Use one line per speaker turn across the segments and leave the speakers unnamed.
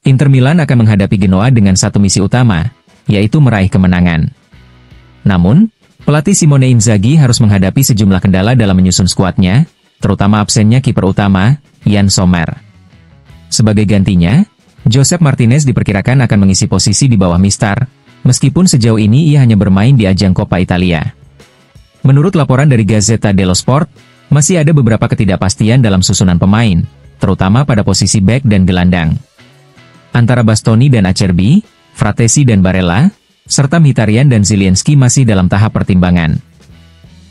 Inter Milan akan menghadapi Genoa dengan satu misi utama, yaitu meraih kemenangan. Namun, pelatih Simone Inzaghi harus menghadapi sejumlah kendala dalam menyusun skuadnya, terutama absennya kiper utama, Yann Sommer. Sebagai gantinya, Josep Martinez diperkirakan akan mengisi posisi di bawah Mistar, meskipun sejauh ini ia hanya bermain di ajang Coppa Italia. Menurut laporan dari Gazzetta dello Sport, masih ada beberapa ketidakpastian dalam susunan pemain, terutama pada posisi bek dan gelandang. Antara Bastoni dan Acerbi, Fratesi dan Barella, serta Mkhitaryan dan Zielinski masih dalam tahap pertimbangan.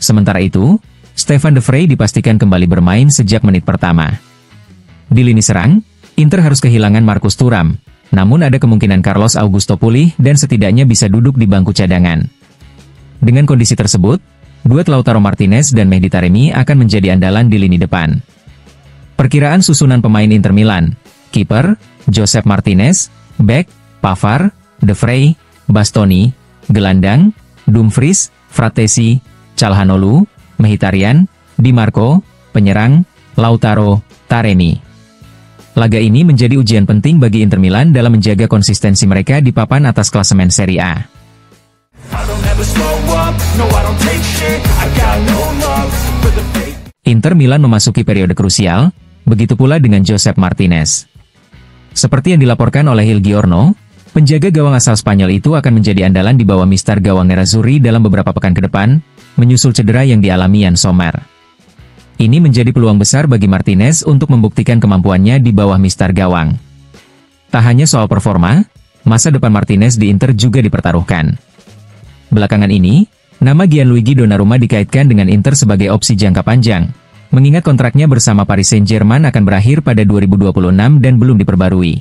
Sementara itu, Stefan De Vrij dipastikan kembali bermain sejak menit pertama. Di lini serang, Inter harus kehilangan Marcus Thuram, namun ada kemungkinan Carlos Augusto pulih dan setidaknya bisa duduk di bangku cadangan. Dengan kondisi tersebut, duet Lautaro Martinez dan Mehdi Taremi akan menjadi andalan di lini depan. Perkiraan susunan pemain Inter Milan: kiper, Josep Martinez; bek, Pavard, De Vrij, Bastoni; gelandang, Dumfries, Fratesi, Calhanoglu, Mkhitaryan, Di Marco; penyerang, Lautaro, Taremi. Laga ini menjadi ujian penting bagi Inter Milan dalam menjaga konsistensi mereka di papan atas klasemen Serie A. Inter Milan memasuki periode krusial, begitu pula dengan Josep Martinez. Seperti yang dilaporkan oleh Il Giorno, penjaga gawang asal Spanyol itu akan menjadi andalan di bawah mistar gawang Nerazzurri dalam beberapa pekan ke depan, menyusul cedera yang dialami Yann Sommer. Ini menjadi peluang besar bagi Martinez untuk membuktikan kemampuannya di bawah mistar gawang. Tak hanya soal performa, masa depan Martinez di Inter juga dipertaruhkan. Belakangan ini, nama Gianluigi Donnarumma dikaitkan dengan Inter sebagai opsi jangka panjang, mengingat kontraknya bersama Paris Saint-Germain akan berakhir pada 2026 dan belum diperbarui.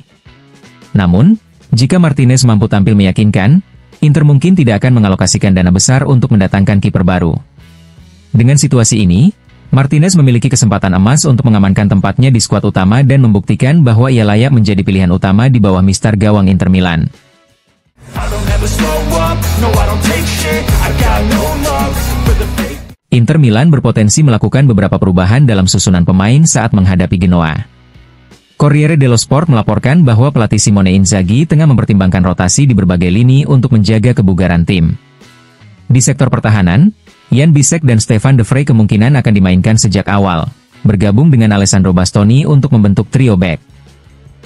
Namun, jika Martinez mampu tampil meyakinkan, Inter mungkin tidak akan mengalokasikan dana besar untuk mendatangkan kiper baru. Dengan situasi ini, Martinez memiliki kesempatan emas untuk mengamankan tempatnya di skuad utama dan membuktikan bahwa ia layak menjadi pilihan utama di bawah mistar gawang Inter Milan. Inter Milan berpotensi melakukan beberapa perubahan dalam susunan pemain saat menghadapi Genoa. Corriere dello Sport melaporkan bahwa pelatih Simone Inzaghi tengah mempertimbangkan rotasi di berbagai lini untuk menjaga kebugaran tim. Di sektor pertahanan, Jan Bisek dan Stefan De Vrij kemungkinan akan dimainkan sejak awal, bergabung dengan Alessandro Bastoni untuk membentuk trio back.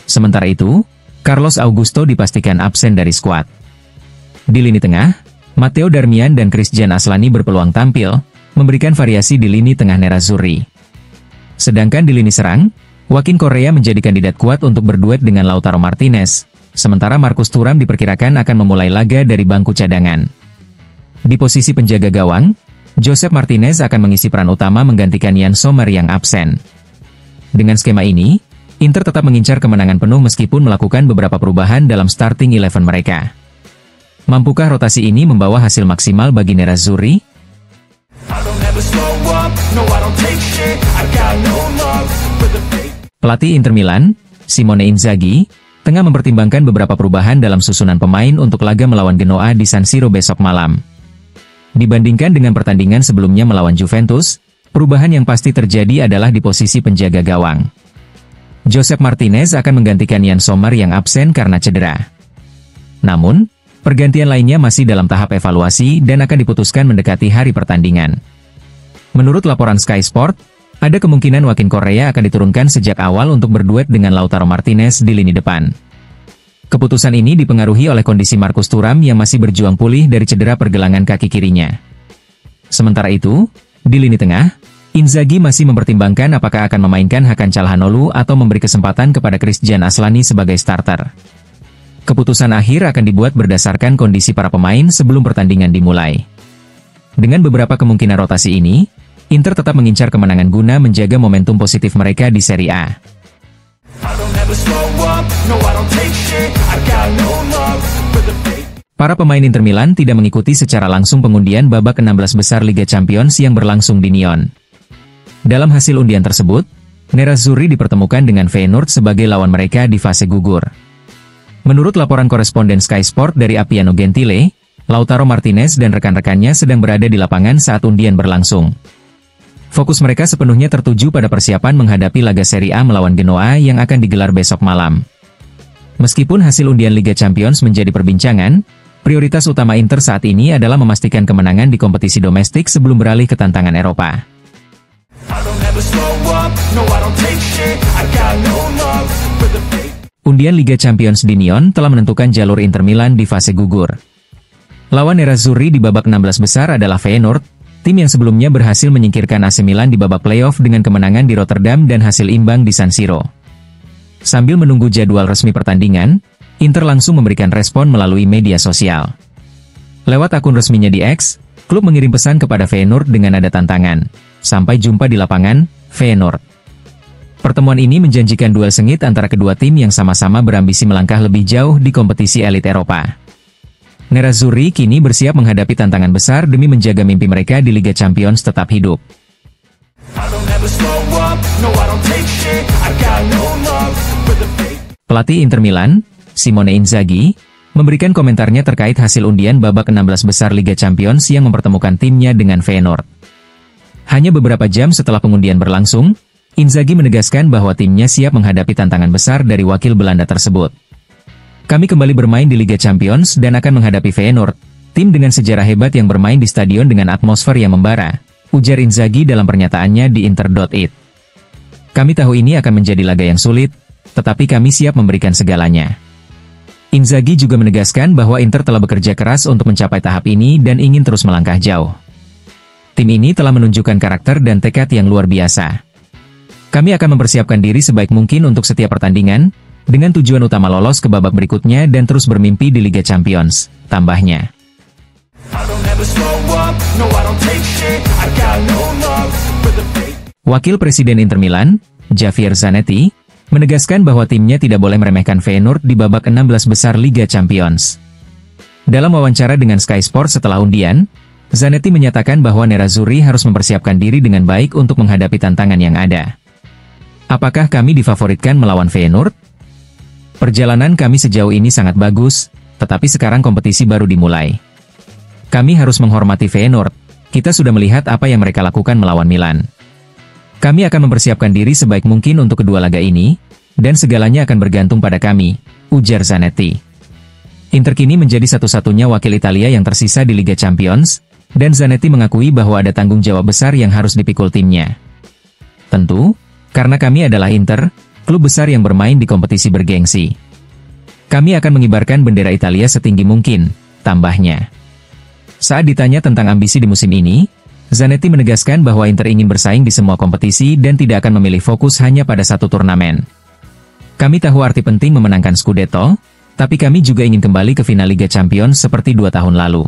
Sementara itu, Carlos Augusto dipastikan absen dari skuad. Di lini tengah, Matteo Darmian dan Christian Aslani berpeluang tampil, memberikan variasi di lini tengah Nerazzurri. Sedangkan di lini serang, Joaquin Correa menjadi kandidat kuat untuk berduet dengan Lautaro Martinez, sementara Marcus Thuram diperkirakan akan memulai laga dari bangku cadangan. Di posisi penjaga gawang, Josep Martinez akan mengisi peran utama menggantikan Yann Sommer yang absen. Dengan skema ini, Inter tetap mengincar kemenangan penuh meskipun melakukan beberapa perubahan dalam starting 11 mereka. Mampukah rotasi ini membawa hasil maksimal bagi Nerazzurri? Pelatih Inter Milan, Simone Inzaghi, tengah mempertimbangkan beberapa perubahan dalam susunan pemain untuk laga melawan Genoa di San Siro besok malam. Dibandingkan dengan pertandingan sebelumnya melawan Juventus, perubahan yang pasti terjadi adalah di posisi penjaga gawang. Josep Martinez akan menggantikan Yann Sommer yang absen karena cedera. Namun, pergantian lainnya masih dalam tahap evaluasi dan akan diputuskan mendekati hari pertandingan. Menurut laporan Sky Sport, ada kemungkinan Joaquin Correa akan diturunkan sejak awal untuk berduet dengan Lautaro Martinez di lini depan. Keputusan ini dipengaruhi oleh kondisi Marcus Thuram yang masih berjuang pulih dari cedera pergelangan kaki kirinya. Sementara itu, di lini tengah, Inzaghi masih mempertimbangkan apakah akan memainkan Hakan Calhanoglu atau memberi kesempatan kepada Christian Aslani sebagai starter. Keputusan akhir akan dibuat berdasarkan kondisi para pemain sebelum pertandingan dimulai. Dengan beberapa kemungkinan rotasi ini, Inter tetap mengincar kemenangan guna menjaga momentum positif mereka di Serie A. Para pemain Inter Milan tidak mengikuti secara langsung pengundian babak 16 besar Liga Champions yang berlangsung di Nyon. Dalam hasil undian tersebut, Nerazzurri dipertemukan dengan Feyenoord sebagai lawan mereka di fase gugur. Menurut laporan koresponden Sky Sport dari Appiano Gentile, Lautaro Martinez dan rekan-rekannya sedang berada di lapangan saat undian berlangsung. Fokus mereka sepenuhnya tertuju pada persiapan menghadapi laga Serie A melawan Genoa yang akan digelar besok malam. Meskipun hasil undian Liga Champions menjadi perbincangan, prioritas utama Inter saat ini adalah memastikan kemenangan di kompetisi domestik sebelum beralih ke tantangan Eropa. Undian Liga Champions di Nyon telah menentukan jalur Inter Milan di fase gugur. Lawan Nerazzurri di babak 16 besar adalah Feyenoord, tim yang sebelumnya berhasil menyingkirkan AC Milan di babak playoff dengan kemenangan di Rotterdam dan hasil imbang di San Siro. Sambil menunggu jadwal resmi pertandingan, Inter langsung memberikan respon melalui media sosial. Lewat akun resminya di X, klub mengirim pesan kepada Feyenoord dengan nada tantangan. Sampai jumpa di lapangan, Feyenoord. Pertemuan ini menjanjikan duel sengit antara kedua tim yang sama-sama berambisi melangkah lebih jauh di kompetisi elit Eropa. Nerazzurri kini bersiap menghadapi tantangan besar demi menjaga mimpi mereka di Liga Champions tetap hidup. Pelatih Inter Milan, Simone Inzaghi, memberikan komentarnya terkait hasil undian babak 16 besar Liga Champions yang mempertemukan timnya dengan Feyenoord. Hanya beberapa jam setelah pengundian berlangsung, Inzaghi menegaskan bahwa timnya siap menghadapi tantangan besar dari wakil Belanda tersebut. Kami kembali bermain di Liga Champions dan akan menghadapi Feyenoord, tim dengan sejarah hebat yang bermain di stadion dengan atmosfer yang membara, ujar Inzaghi dalam pernyataannya di Inter.it. Kami tahu ini akan menjadi laga yang sulit, tetapi kami siap memberikan segalanya. Inzaghi juga menegaskan bahwa Inter telah bekerja keras untuk mencapai tahap ini dan ingin terus melangkah jauh. Tim ini telah menunjukkan karakter dan tekad yang luar biasa. Kami akan mempersiapkan diri sebaik mungkin untuk setiap pertandingan, dengan tujuan utama lolos ke babak berikutnya dan terus bermimpi di Liga Champions, tambahnya. Wakil Presiden Inter Milan, Javier Zanetti, menegaskan bahwa timnya tidak boleh meremehkan Feyenoord di babak 16 besar Liga Champions. Dalam wawancara dengan Sky Sports setelah undian, Zanetti menyatakan bahwa Nerazzurri harus mempersiapkan diri dengan baik untuk menghadapi tantangan yang ada. Apakah kami difavoritkan melawan Feyenoord? Perjalanan kami sejauh ini sangat bagus, tetapi sekarang kompetisi baru dimulai. Kami harus menghormati Feyenoord, kita sudah melihat apa yang mereka lakukan melawan Milan. Kami akan mempersiapkan diri sebaik mungkin untuk kedua laga ini, dan segalanya akan bergantung pada kami, ujar Zanetti. Inter kini menjadi satu-satunya wakil Italia yang tersisa di Liga Champions, dan Zanetti mengakui bahwa ada tanggung jawab besar yang harus dipikul timnya. Tentu, karena kami adalah Inter, klub besar yang bermain di kompetisi bergengsi. Kami akan mengibarkan bendera Italia setinggi mungkin, tambahnya. Saat ditanya tentang ambisi di musim ini, Zanetti menegaskan bahwa Inter ingin bersaing di semua kompetisi dan tidak akan memilih fokus hanya pada satu turnamen. Kami tahu arti penting memenangkan Scudetto, tapi kami juga ingin kembali ke final Liga Champions seperti 2 tahun lalu.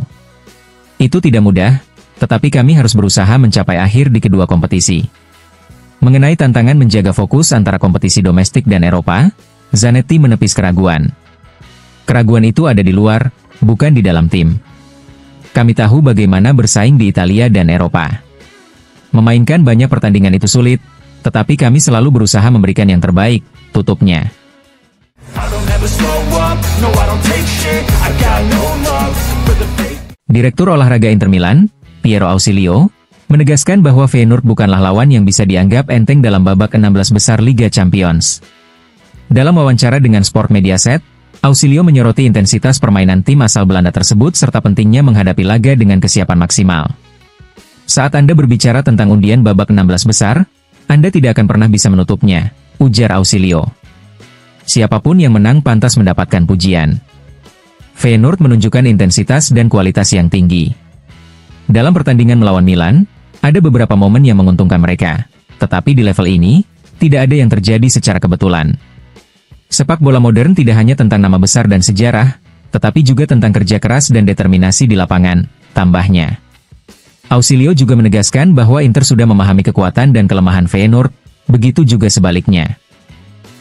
Itu tidak mudah, tetapi kami harus berusaha mencapai akhir di kedua kompetisi. Mengenai tantangan menjaga fokus antara kompetisi domestik dan Eropa, Zanetti menepis keraguan. Keraguan itu ada di luar, bukan di dalam tim. Kami tahu bagaimana bersaing di Italia dan Eropa. Memainkan banyak pertandingan itu sulit, tetapi kami selalu berusaha memberikan yang terbaik, tutupnya. Direktur olahraga Inter Milan, Piero Ausilio, menegaskan bahwa Feyenoord bukanlah lawan yang bisa dianggap enteng dalam babak 16 besar Liga Champions. Dalam wawancara dengan Sport Mediaset, Ausilio menyoroti intensitas permainan tim asal Belanda tersebut serta pentingnya menghadapi laga dengan kesiapan maksimal. Saat Anda berbicara tentang undian babak 16 besar, Anda tidak akan pernah bisa menutupnya, ujar Ausilio. Siapapun yang menang pantas mendapatkan pujian. Feyenoord menunjukkan intensitas dan kualitas yang tinggi. Dalam pertandingan melawan Milan, ada beberapa momen yang menguntungkan mereka, tetapi di level ini, tidak ada yang terjadi secara kebetulan. Sepak bola modern tidak hanya tentang nama besar dan sejarah, tetapi juga tentang kerja keras dan determinasi di lapangan, tambahnya. Ausilio juga menegaskan bahwa Inter sudah memahami kekuatan dan kelemahan Feyenoord, begitu juga sebaliknya.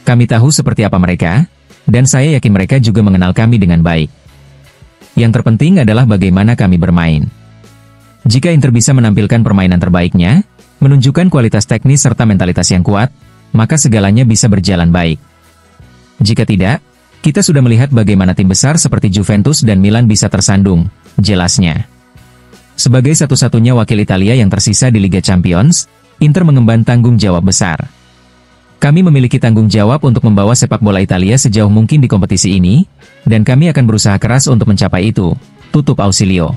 Kami tahu seperti apa mereka, dan saya yakin mereka juga mengenal kami dengan baik. Yang terpenting adalah bagaimana kami bermain. Jika Inter bisa menampilkan permainan terbaiknya, menunjukkan kualitas teknis serta mentalitas yang kuat, maka segalanya bisa berjalan baik. Jika tidak, kita sudah melihat bagaimana tim besar seperti Juventus dan Milan bisa tersandung, jelasnya. Sebagai satu-satunya wakil Italia yang tersisa di Liga Champions, Inter mengemban tanggung jawab besar. Kami memiliki tanggung jawab untuk membawa sepak bola Italia sejauh mungkin di kompetisi ini, dan kami akan berusaha keras untuk mencapai itu, tutup Ausilio.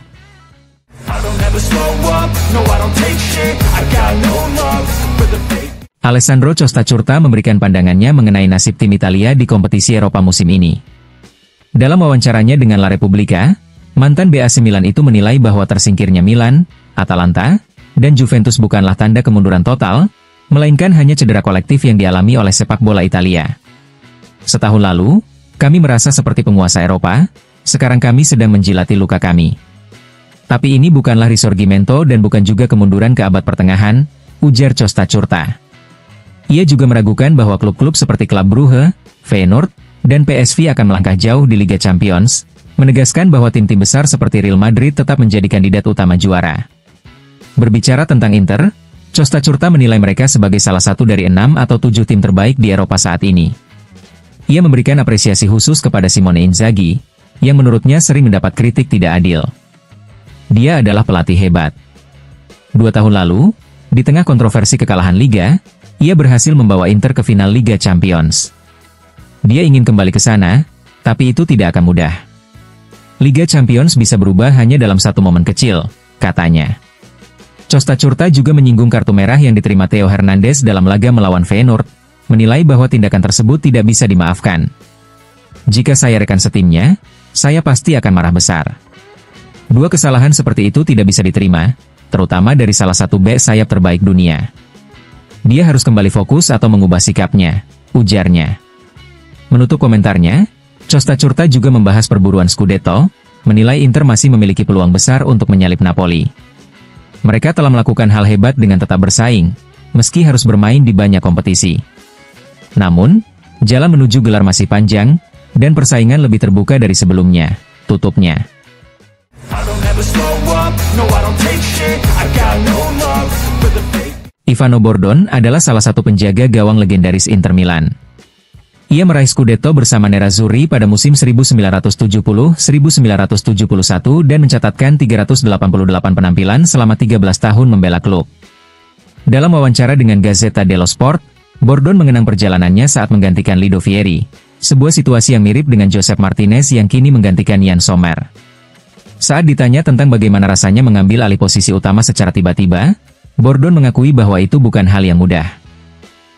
Alessandro Costacurta memberikan pandangannya mengenai nasib tim Italia di kompetisi Eropa musim ini. Dalam wawancaranya dengan La Repubblica, mantan AC Milan itu menilai bahwa tersingkirnya Milan, Atalanta, dan Juventus bukanlah tanda kemunduran total, melainkan hanya cedera kolektif yang dialami oleh sepak bola Italia. Setahun lalu, kami merasa seperti penguasa Eropa, sekarang kami sedang menjilati luka kami. Tapi ini bukanlah risorgimento dan bukan juga kemunduran ke abad pertengahan, ujar Costacurta. Ia juga meragukan bahwa klub-klub seperti Club Brugge, Feyenoord, dan PSV akan melangkah jauh di Liga Champions, menegaskan bahwa tim-tim besar seperti Real Madrid tetap menjadi kandidat utama juara. Berbicara tentang Inter, Costacurta menilai mereka sebagai salah satu dari 6 atau 7 tim terbaik di Eropa saat ini. Ia memberikan apresiasi khusus kepada Simone Inzaghi, yang menurutnya sering mendapat kritik tidak adil. Dia adalah pelatih hebat. 2 tahun lalu, di tengah kontroversi kekalahan Liga, ia berhasil membawa Inter ke final Liga Champions. Dia ingin kembali ke sana, tapi itu tidak akan mudah. Liga Champions bisa berubah hanya dalam satu momen kecil, katanya. Costacurta juga menyinggung kartu merah yang diterima Theo Hernandez dalam laga melawan Feyenoord, menilai bahwa tindakan tersebut tidak bisa dimaafkan. Jika saya rekan setimnya, saya pasti akan marah besar. 2 kesalahan seperti itu tidak bisa diterima, terutama dari salah satu bek sayap terbaik dunia. Dia harus kembali fokus atau mengubah sikapnya, ujarnya. Menutup komentarnya, Costacurta juga membahas perburuan Scudetto, menilai Inter masih memiliki peluang besar untuk menyalip Napoli. Mereka telah melakukan hal hebat dengan tetap bersaing, meski harus bermain di banyak kompetisi. Namun, jalan menuju gelar masih panjang, dan persaingan lebih terbuka dari sebelumnya, tutupnya. Ivano Bordon adalah salah satu penjaga gawang legendaris Inter Milan. Ia meraih Scudetto bersama Nerazzurri pada musim 1970-1971 dan mencatatkan 388 penampilan selama 13 tahun membela klub. Dalam wawancara dengan Gazzetta dello Sport, Bordon mengenang perjalanannya saat menggantikan Lido Vieri, sebuah situasi yang mirip dengan Josep Martinez yang kini menggantikan Yann Sommer. Saat ditanya tentang bagaimana rasanya mengambil alih posisi utama secara tiba-tiba, Bordon mengakui bahwa itu bukan hal yang mudah.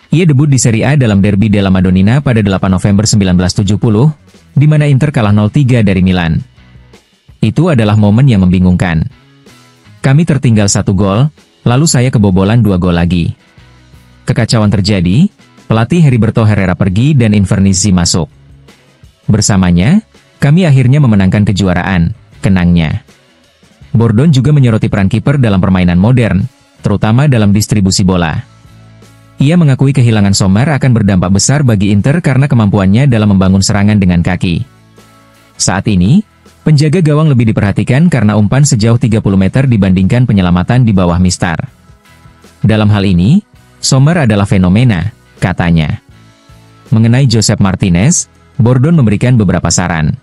Ia debut di Serie A dalam Derby della Madonnina pada 8 November 1970, di mana Inter kalah 0-3 dari Milan. Itu adalah momen yang membingungkan. Kami tertinggal 1 gol, lalu saya kebobolan 2 gol lagi. Kekacauan terjadi, pelatih Heriberto Herrera pergi dan Invernizzi masuk. Bersamanya, kami akhirnya memenangkan kejuaraan, kenangnya. Bordon juga menyoroti peran kiper dalam permainan modern, terutama dalam distribusi bola. Ia mengakui kehilangan Sommer akan berdampak besar bagi Inter karena kemampuannya dalam membangun serangan dengan kaki. Saat ini, penjaga gawang lebih diperhatikan karena umpan sejauh 30 meter dibandingkan penyelamatan di bawah mistar. Dalam hal ini, Sommer adalah fenomena, katanya. Mengenai Josep Martinez, Bordon memberikan beberapa saran.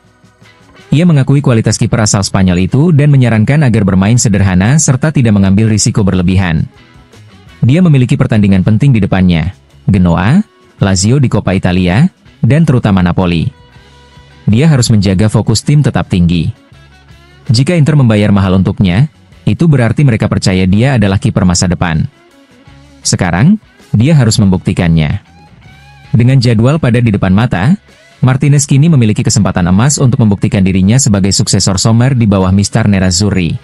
Ia mengakui kualitas kiper asal Spanyol itu dan menyarankan agar bermain sederhana serta tidak mengambil risiko berlebihan. Dia memiliki pertandingan penting di depannya, Genoa, Lazio di Coppa Italia, dan terutama Napoli. Dia harus menjaga fokus tim tetap tinggi. Jika Inter membayar mahal untuknya, itu berarti mereka percaya dia adalah kiper masa depan. Sekarang, dia harus membuktikannya. Dengan jadwal pada di depan mata, Martinez kini memiliki kesempatan emas untuk membuktikan dirinya sebagai suksesor Sommer di bawah Mister Nerazzurri.